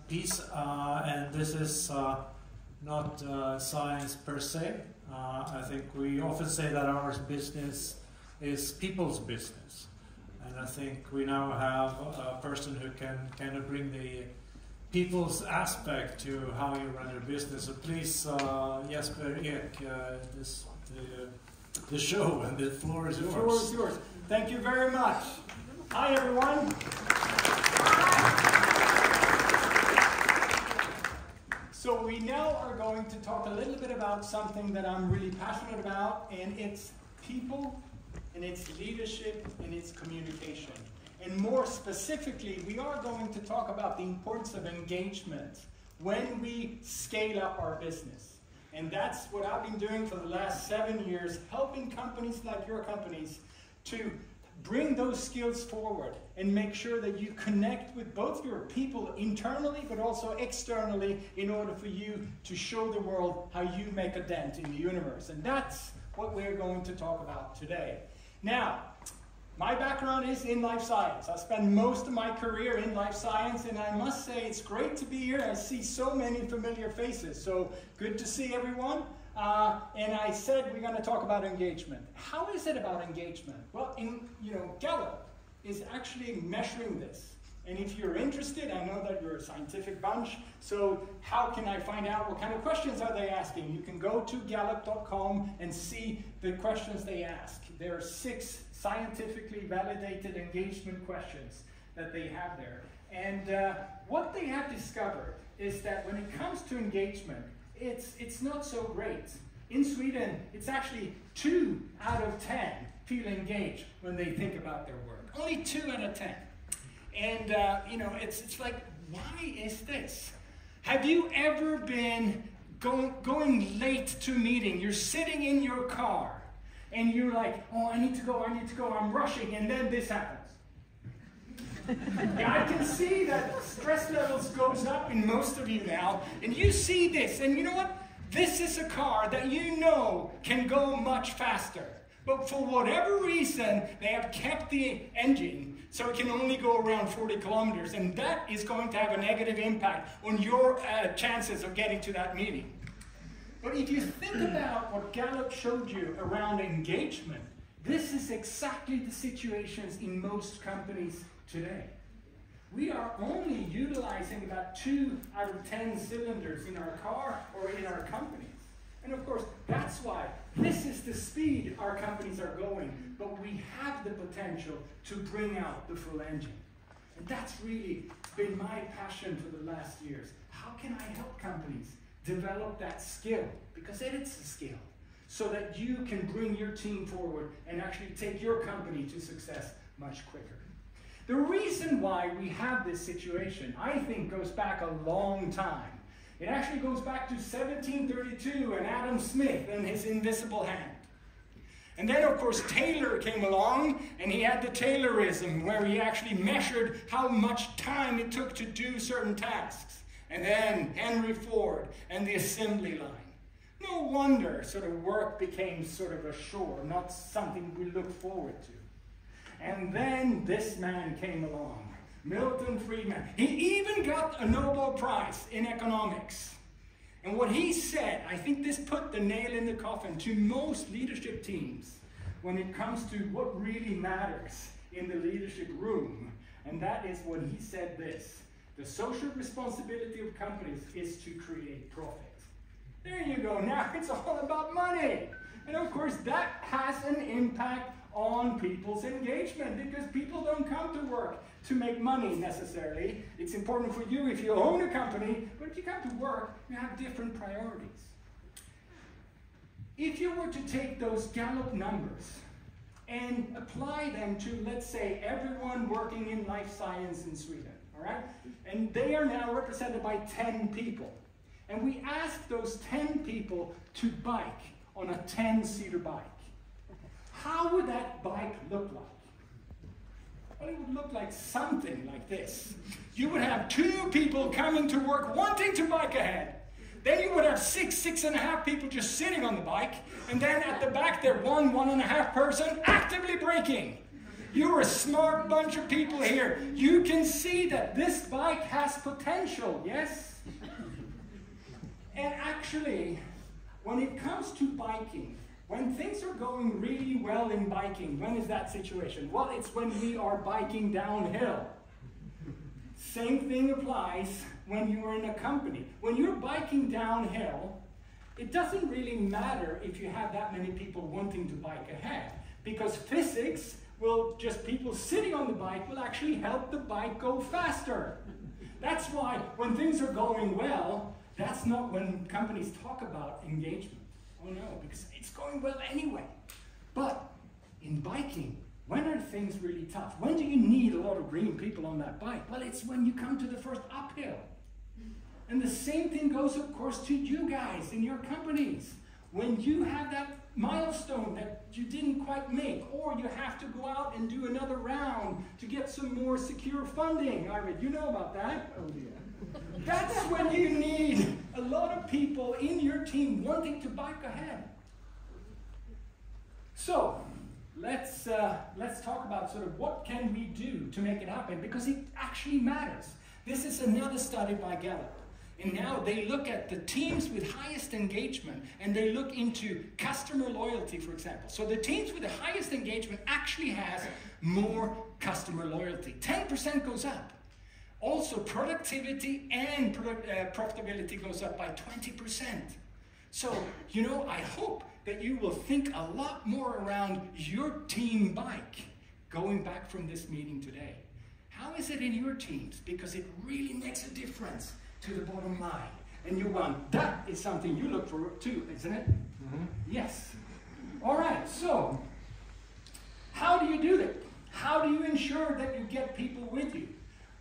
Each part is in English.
piece, and this is not science per se. I think we often say that our business is people's business, and I think we now have a person who can kind of bring the people's aspect to how you run your business. So please, Jesper, the show, and the floor is yours. The floor is yours. Thank you very much. Hi, everyone. So we now are going to talk a little bit about something that I'm really passionate about, and it's people, and it's leadership, and it's communication. And more specifically, we are going to talk about the importance of engagement when we scale up our business. And that's what I've been doing for the last 7 years, helping companies like your companies to bring those skills forward and make sure that you connect with both your people internally but also externally in order for you to show the world how you make a dent in the universe. And that's what we're going to talk about today. Now, my background is in life science. I spent most of my career in life science, and I must say it's great to be here. I see so many familiar faces, so good to see everyone. And I said we're going to talk about engagement. How is it about engagement? Well, Gallup is actually measuring this. And if you're interested, I know that you're a scientific bunch, so how can I find out what kind of questions are they asking? You can go to gallup.com and see the questions they ask. There are 6 scientifically validated engagement questions that they have there. And what they have discovered is that when it comes to engagement, it's not so great. In Sweden, it's actually 2 out of 10 feel engaged when they think about their work. Only 2 out of 10. And it's like, why is this? Have you ever been going late to a meeting? You're sitting in your car, and you're like, oh, I need to go, I'm rushing, and then this happens. Yeah, I can see that stress levels goes up in most of you now, and you see this, and you know what? This is a car that you know can go much faster. But for whatever reason, they have kept the engine so it can only go around 40 kilometers, and that is going to have a negative impact on your chances of getting to that meeting. But if you think about what Gallup showed you around engagement, this is exactly the situations in most companies today. We are only utilizing about 2 out of 10 cylinders in our car or in our companies. And of course, that's why this is the speed our companies are going, but we have the potential to bring out the full engine. And that's really been my passion for the last years. How can I help companies develop that skill? Because it is a skill, so that you can bring your team forward and actually take your company to success much quicker. The reason why we have this situation, I think, goes back a long time. It actually goes back to 1732 and Adam Smith and his invisible hand. And then, of course, Taylor came along, and he had the Taylorism, where he actually measured how much time it took to do certain tasks. And then Henry Ford and the assembly line. No wonder sort of work became sort of a chore, not something we look forward to. And then this man came along, Milton Friedman. He even got a Nobel Prize in economics. And what he said, I think this put the nail in the coffin to most leadership teams when it comes to what really matters in the leadership room. And that is what he said this: the social responsibility of companies is to create profit. There you go, now it's all about money. And of course that has an impact on people's engagement, because people don't come to work to make money necessarily. It's important for you if you own a company, but if you come to work, you have different priorities. If you were to take those Gallup numbers and apply them to, let's say, everyone working in life science in Sweden, all right? And they are now represented by 10 people. And we ask those 10 people to bike on a 10-seater bike. How would that bike look like? Well, it would look like something like this. You would have 2 people coming to work wanting to bike ahead. Then you would have 6.5 people just sitting on the bike. And then at the back there, 1.5 person actively braking. You're a smart bunch of people here. You can see that this bike has potential, yes? And actually, when it comes to biking, when things are going really well in biking, when is that situation? Well, it's when we are biking downhill. Same thing applies when you are in a company. When you're biking downhill, it doesn't really matter if you have that many people wanting to bike ahead, because physics will just, people sitting on the bike will actually help the bike go faster. That's why when things are going well, that's not when companies talk about engagement. Oh no, because it's going well anyway. But in biking, when are things really tough? When do you need a lot of green people on that bike? Well, it's when you come to the first uphill. And the same thing goes, of course, to you guys in your companies. When you have that milestone that you didn't quite make, or you have to go out and do another round to get some more secure funding. Arvid, you know about that? Oh dear. That's when you need a lot of people in your team wanting to bike ahead. So, let's talk about sort of what can we do to make it happen, because it actually matters. This is another study by Gallup. And now they look at the teams with highest engagement, and they look into customer loyalty, for example. So the teams with the highest engagement actually has more customer loyalty. 10% goes up. Also, productivity and profitability goes up by 20%. So, you know, I hope that you will think a lot more around your team bike going back from this meeting today. How is it in your teams? Because it really makes a difference to the bottom line. And you want, that is something you look for too, isn't it? Mm-hmm. Yes. All right, so how do you do that? How do you ensure that you get people with you?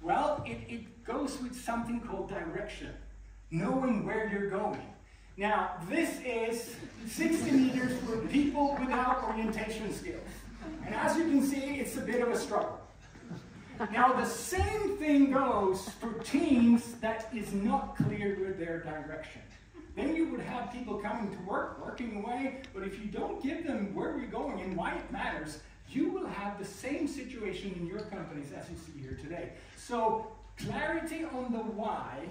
Well, it goes with something called direction, knowing where you're going. Now, this is 60 meters for people without orientation skills. And as you can see, it's a bit of a struggle. Now, the same thing goes for teams that is not clear with their direction. Then you would have people coming to work, working away, but if you don't give them where you're going and why it matters, you will have the same situation in your companies as you see here today. So, clarity on the why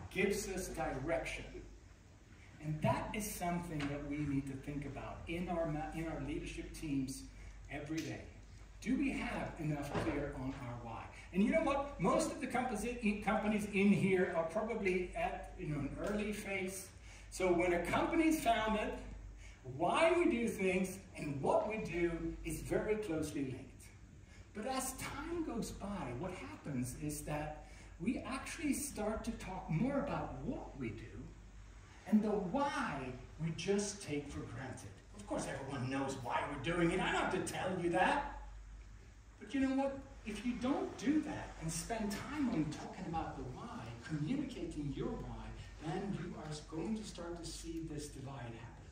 gives us direction. And that is something that we need to think about in our leadership teams every day. Do we have enough clear on our why? And you know what? Most of the companies in here are probably at an early phase. So when a company's founded, why we do things and what we do is very closely linked. But as time goes by, what happens is that we actually start to talk more about what we do, and the why we just take for granted. Of course, everyone knows why we're doing it. I don't have to tell you that. But you know what? If you don't do that and spend time on talking about the why, communicating your why, then you are going to start to see this divide happen.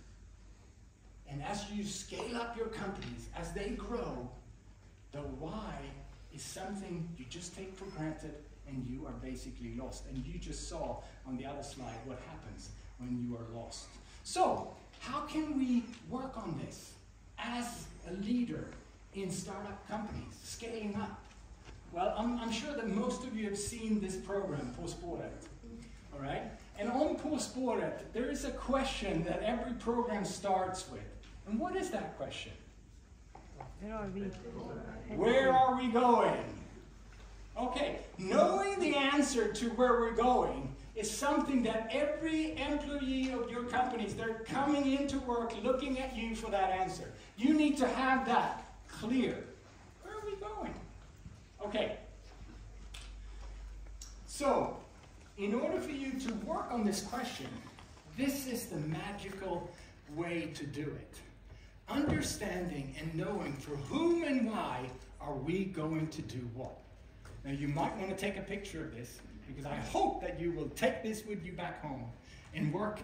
And as you scale up your companies, as they grow, the why is something you just take for granted and you are basically lost. And you just saw on the other slide what happens when you are lost. So, how can we work on this as a leader in startup companies, scaling up? Well, I'm sure that most of you have seen this program, På spåret, all right? And on På spåret, there is a question that every program starts with. And what is that question? Where are we? Where are we going? Okay, knowing the answer to where we're going is something that every employee of your companies, they're coming into work looking at you for that answer. You need to have that clear. Where are we going? Okay. So, in order for you to work on this question, this is the magical way to do it. Understanding and knowing for whom and why are we going to do what. Now, you might want to take a picture of this, because I hope that you will take this with you back home and work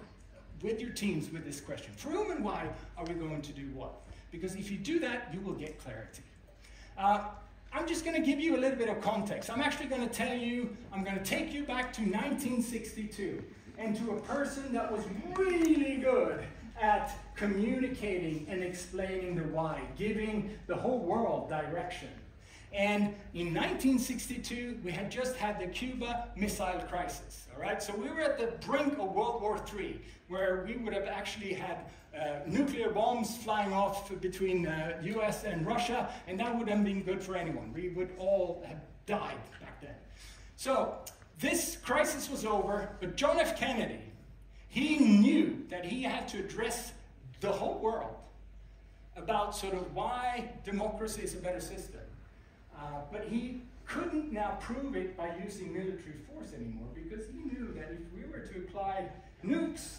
with your teams with this question. For whom and why are we going to do what? Because if you do that, you will get clarity. I'm just going to give you a little bit of context. I'm actually going to tell you, I'm going to take you back to 1962 and to a person that was really good at communicating and explaining the why, giving the whole world direction. And in 1962, we had just had the Cuba Missile Crisis, all right? So we were at the brink of World War III, where we would have actually had nuclear bombs flying off between US and Russia, and that wouldn't have been good for anyone. We would all have died back then. So this crisis was over, but John F. Kennedy, he knew that he had to address the whole world about sort of why democracy is a better system. But he couldn't now prove it by using military force anymore, because he knew that if we were to apply nukes,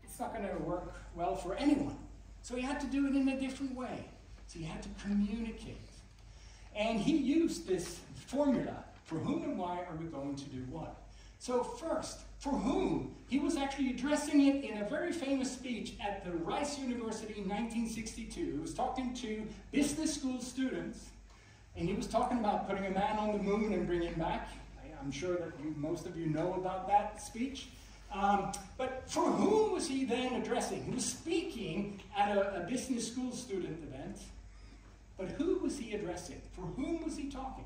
it's not going to work well for anyone. So he had to do it in a different way. So he had to communicate. And he used this formula, for whom and why are we going to do what? So first, for whom? He was actually addressing it in a very famous speech at the Rice University in 1962. He was talking to business school students, and he was talking about putting a man on the moon and bringing him back. I'm sure that most of you know about that speech. But for whom was he then addressing? He was speaking at a business school student event, but who was he addressing? For whom was he talking?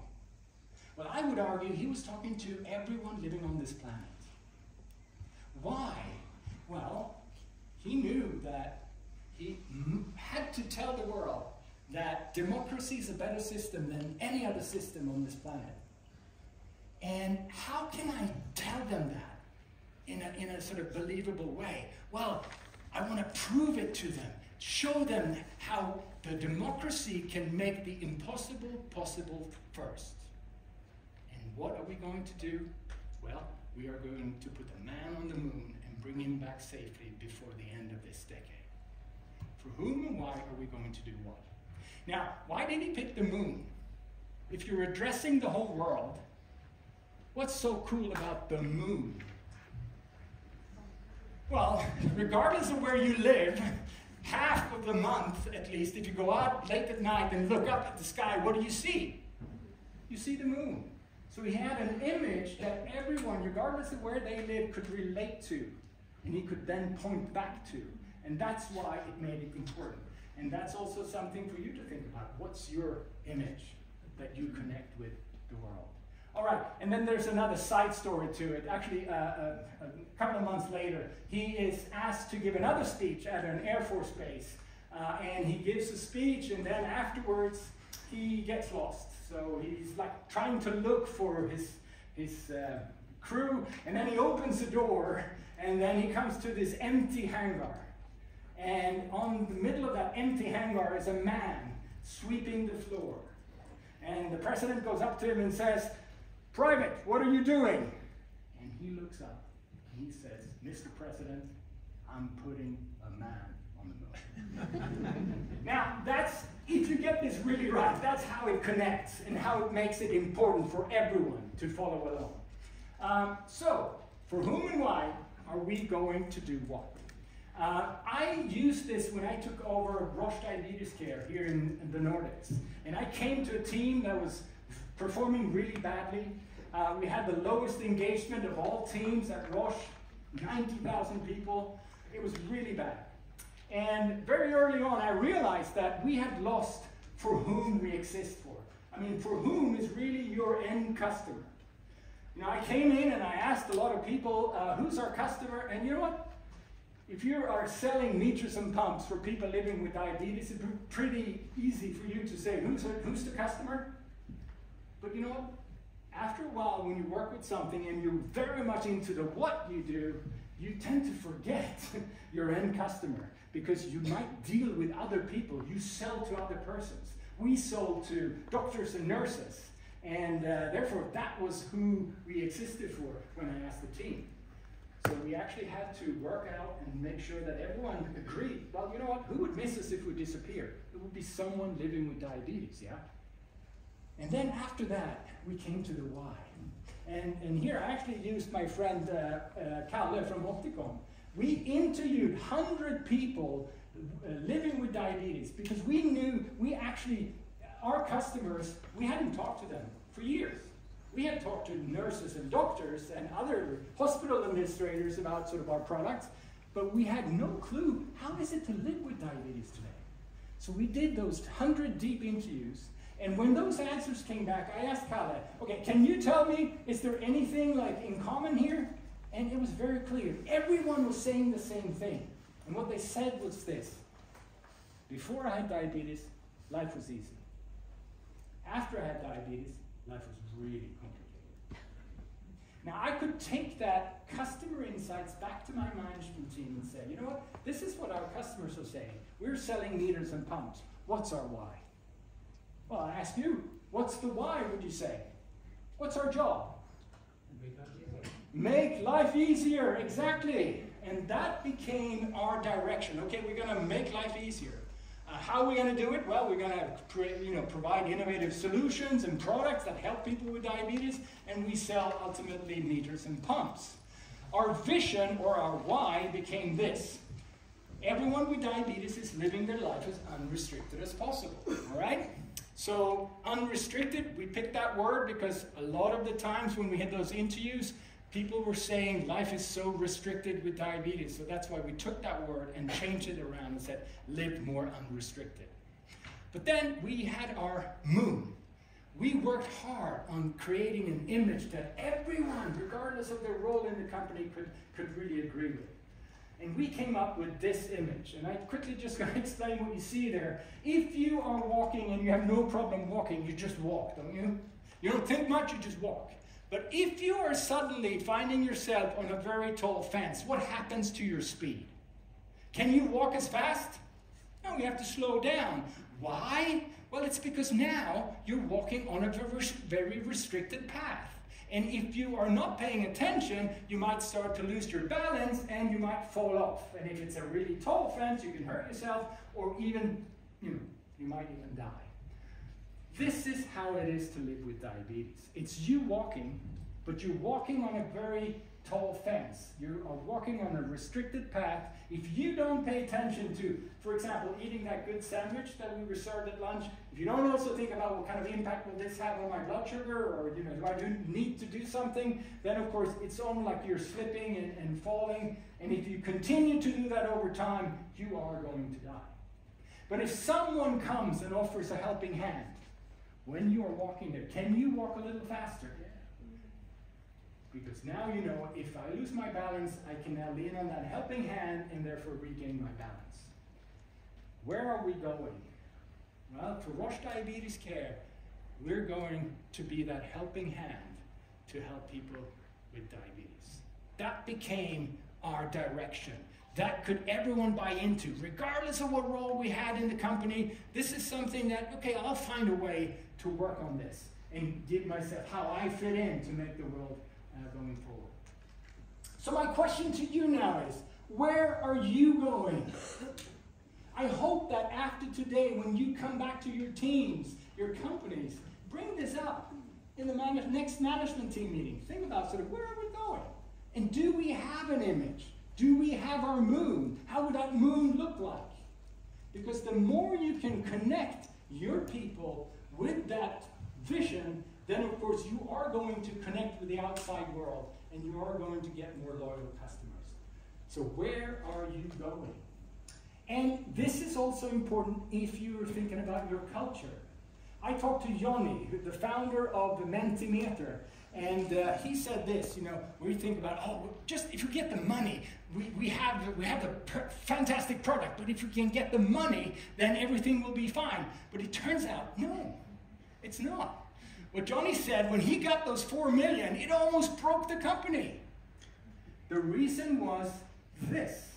Well, I would argue he was talking to everyone living on this planet. Why? Well, he knew that he had to tell the world that democracy is a better system than any other system on this planet. And how can I tell them that in a sort of believable way? Well, I want to prove it to them, show them how the democracy can make the impossible possible first. And what are we going to do? Well, we are going to put the man on the moon and bring him back safely before the end of this decade. For whom and why are we going to do what? Now, why did he pick the moon? If you're addressing the whole world, what's so cool about the moon? Well, regardless of where you live, half of the month, at least, if you go out late at night and look up at the sky, what do you see? You see the moon. So he had an image that everyone, regardless of where they live, could relate to, and he could then point back to. And that's why it made it important. And that's also something for you to think about. What's your image that you connect with the world? All right, and then there's another side story to it. Actually, a couple of months later, he is asked to give another speech at an Air Force base. And he gives a speech, and then afterwards, he gets lost. So he's like trying to look for his crew, and then he opens the door, and then he comes to this empty hangar. And on the middle of that empty hangar is a man sweeping the floor. And the president goes up to him and says, "Private, what are you doing?" And he looks up and he says, "Mr. President, I'm putting a man on the moon." Now, that's, if you get this really right, that's how it connects and how it makes it important for everyone to follow along. So, for whom and why are we going to do what? I used this when I took over Roche Diabetes Care here in the Nordics. And I came to a team that was performing really badly. We had the lowest engagement of all teams at Roche, 90,000 people. It was really bad. And very early on, I realized that we had lost for whom we exist for. I mean, for whom is really your end customer. You know, I came in and I asked a lot of people, who's our customer? And you know what? If you are selling meters and pumps for people living with diabetes, it's pretty easy for you to say, who's the customer? But you know what? After a while, when you work with something and you're very much into the what you do, you tend to forget your end customer because you might deal with other people. You sell to other persons. We sold to doctors and nurses, and therefore that was who we existed for when I asked the team. So we actually had to work out and make sure that everyone agreed. Well, you know what? Who would miss us if we disappeared? It would be someone living with diabetes, yeah? And then after that, we came to the why. And here I actually used my friend Kalle from Opticon. We interviewed 100 people living with diabetes because we knew our customers, we hadn't talked to them for years. We had talked to nurses and doctors and other hospital administrators about sort of our products, but we had no clue how is it to live with diabetes today. So we did those 100 deep interviews, and when those answers came back, I asked Kalle, okay, can you tell me, is there anything like in common here? And it was very clear. Everyone was saying the same thing. And what they said was this: before I had diabetes, life was easy. After I had diabetes, life was really complicated. Now I could take that customer insights back to my management team and say, you know what, this is what our customers are saying. We're selling meters and pumps. What's our why? Well, I ask you, what's the why, would you say? What's our job? Make life easier, exactly. And that became our direction. Okay, we're going to make life easier. How are we going to do it? Well, we're going to provide innovative solutions and products that help people with diabetes, and we sell ultimately meters and pumps. Our vision, or our why, became this: everyone with diabetes is living their life as unrestricted as possible. All right? So unrestricted, we picked that word because a lot of the times when we had those interviews, people were saying life is so restricted with diabetes. So that's why we took that word and changed it around and said live more unrestricted. But then we had our moon. We worked hard on creating an image that everyone, regardless of their role in the company, could really agree with. And we came up with this image. And I quickly just going to explain what you see there. If you are walking and you have no problem walking, you just walk, don't you? You don't think much, you just walk. But if you are suddenly finding yourself on a very tall fence, what happens to your speed? Can you walk as fast? No, you have to slow down. Why? Well, it's because now you're walking on a very restricted path. And if you are not paying attention, you might start to lose your balance and you might fall off. And if it's a really tall fence, you can hurt yourself, or even, you might even die. This is how it is to live with diabetes. It's you walking, but you're walking on a very tall fence. You are walking on a restricted path. If you don't pay attention to, for example, eating that good sandwich that we were served at lunch, if you don't also think about what kind of impact will this have on my blood sugar, or do I need to do something, then of course it's almost like you're slipping and falling. And if you continue to do that over time, you are going to die. But if someone comes and offers a helping hand, when you are walking there, can you walk a little faster? Yeah. Because now you know, if I lose my balance, I can now lean on that helping hand and therefore regain my balance. Where are we going? Well, for Roche Diabetes Care, we're going to be that helping hand to help people with diabetes. That became our direction. That could everyone buy into, regardless of what role we had in the company. This is something that, okay, I'll find a way to work on this and give myself how I fit in to make the world going forward. So my question to you now is, where are you going? I hope that after today, when you come back to your teams, your companies, bring this up in the next management team meeting. Think about sort of, where are we going? And do we have an image? Do we have our moon? How would that moon look like? Because the more you can connect your people with that vision, then of course you are going to connect with the outside world and you are going to get more loyal customers. So where are you going? And this is also important if you're thinking about your culture. I talked to Johnny, the founder of the Mentimeter, and he said this, we think about, just if you get the money, we have the fantastic product, but if you can get the money, then everything will be fine. But it turns out, no, it's not. What Johnny said, when he got those 4 million, it almost broke the company. The reason was this,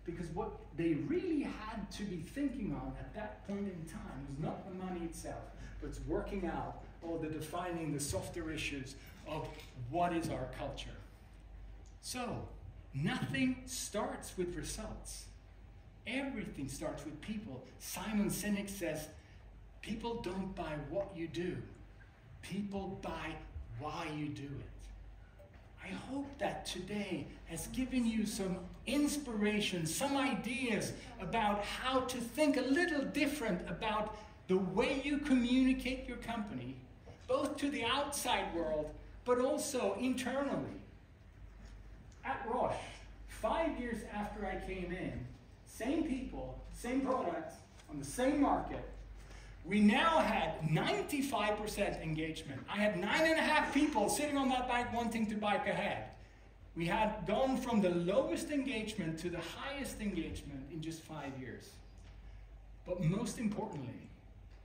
because what they really had to be thinking on at that point in time was not the money itself, but it's working out all the defining the softer issues of what is our culture. So, nothing starts with results. Everything starts with people. Simon Sinek says, people don't buy what you do. People buy why you do it. I hope that today has given you some inspiration, some ideas about how to think a little different about the way you communicate your company, both to the outside world, but also internally. At Roche, 5 years after I came in, same people, same products, on the same market, we now had 95% engagement. I had 9.5 people sitting on that bike wanting to bike ahead. We had gone from the lowest engagement to the highest engagement in just 5 years. But most importantly,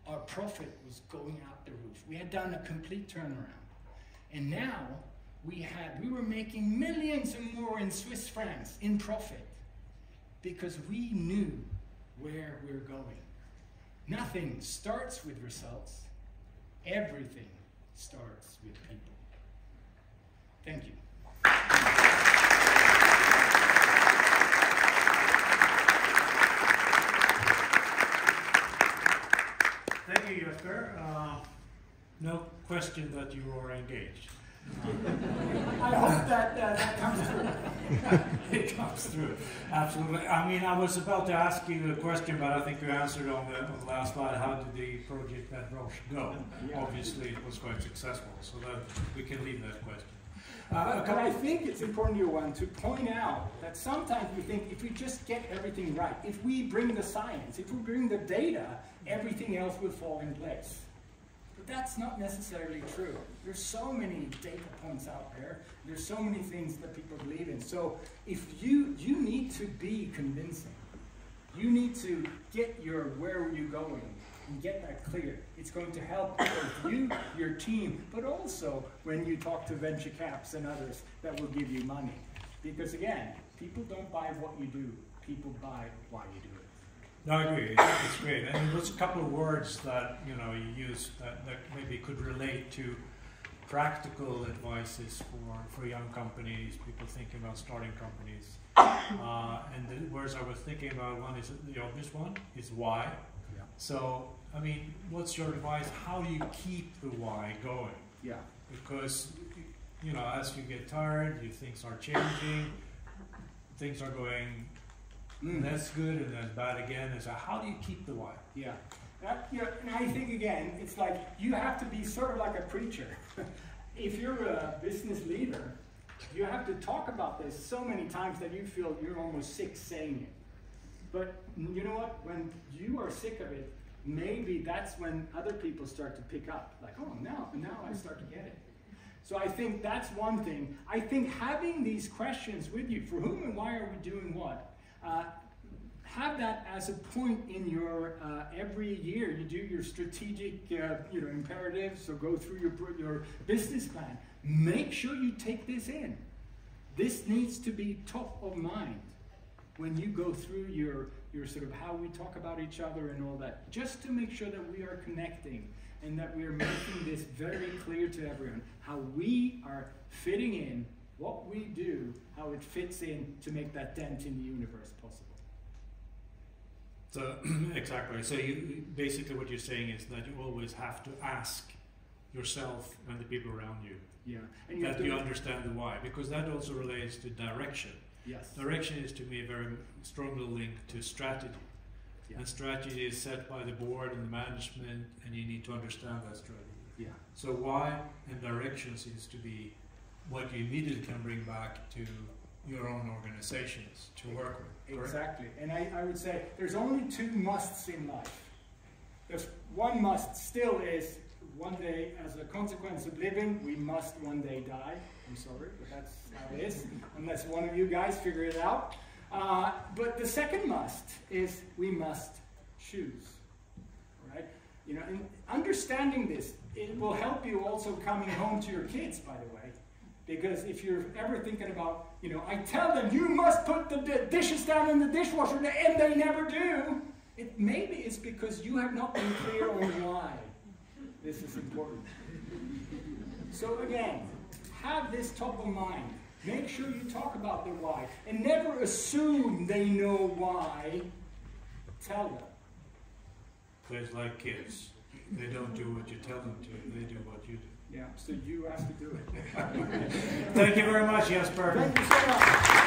our profit was going out the roof. We had done a complete turnaround. And now we were making millions and more in Swiss francs in profit because we knew where we're going. Nothing starts with results. Everything starts with people. Thank you. Thank you, Jesper. No question that you are engaged. I hope that comes through. It comes through, absolutely. I mean, I was about to ask you a question, but I think you answered on the last slide. How did the project at Roche go? Yeah. Obviously, it was quite successful, so that we can leave that question. But I think it's important, Johan, to point out that sometimes we think if we just get everything right, if we bring the science, if we bring the data, everything else will fall in place. But that's not necessarily true. There's so many data points out there. There's so many things that people believe in. So if you need to be convincing. You need to get your where are you going and get that clear. It's going to help both you, your team, but also when you talk to venture caps and others that will give you money. Because again, people don't buy what you do. People buy why you do it. No, I agree. It's great. And there's a couple of words that you use that maybe could relate to practical advices for young companies, people thinking about starting companies. And the words I was thinking about, one is the obvious one, is why. Yeah. So, I mean, what's your advice? How do you keep the why going? Yeah. Because, as you get tired, things are changing, things are going less good and then bad again. And so how do you keep the why? Yeah. And I think, again, it's like you have to be sort of like a preacher. If you're a business leader, you have to talk about this so many times that you feel you're almost sick saying it. But you know what? When you are sick of it, maybe that's when other people start to pick up. Like, oh, now I start to get it. So I think that's one thing. I think having these questions with you, for whom and why are we doing what? Have that as a point in your every year. You do your strategic imperatives, so go through your business plan. Make sure you take this in. This needs to be top of mind when you go through your sort of how we talk about each other and all that, just to make sure that we are connecting and that we are making this very clear to everyone, how we are fitting in, what we do, how it fits in to make that dent in the universe possible. So, exactly. So basically what you're saying is that you always have to ask yourself and the people around you. Yeah. And that you understand the why, because that also relates to direction. Yes. Direction is to me very strongly linked to strategy. Yeah. And strategy is set by the board and the management, and you need to understand that strategy. Yeah. So why and direction seems to be what you immediately can bring back to your own organizations to work with. Correct? Exactly. And I would say there's only two musts in life. There's one must still is one day, as a consequence of living, we must one day die. I'm sorry, but that's how it is, unless one of you guys figure it out. But the second must is we must choose. Right? And understanding this, it will help you also coming home to your kids, by the way. Because if you're ever thinking about, I tell them, you must put the dishes down in the dishwasher, and they never do. Maybe it's because you have not been clear on why this is important. So again, have this top of mind. Make sure you talk about the why. And never assume they know why. Tell them. It's like kids. They don't do what you tell them to, they do what you do. Yeah, so you have to do it. Thank you very much, Jesper. Thank you so much.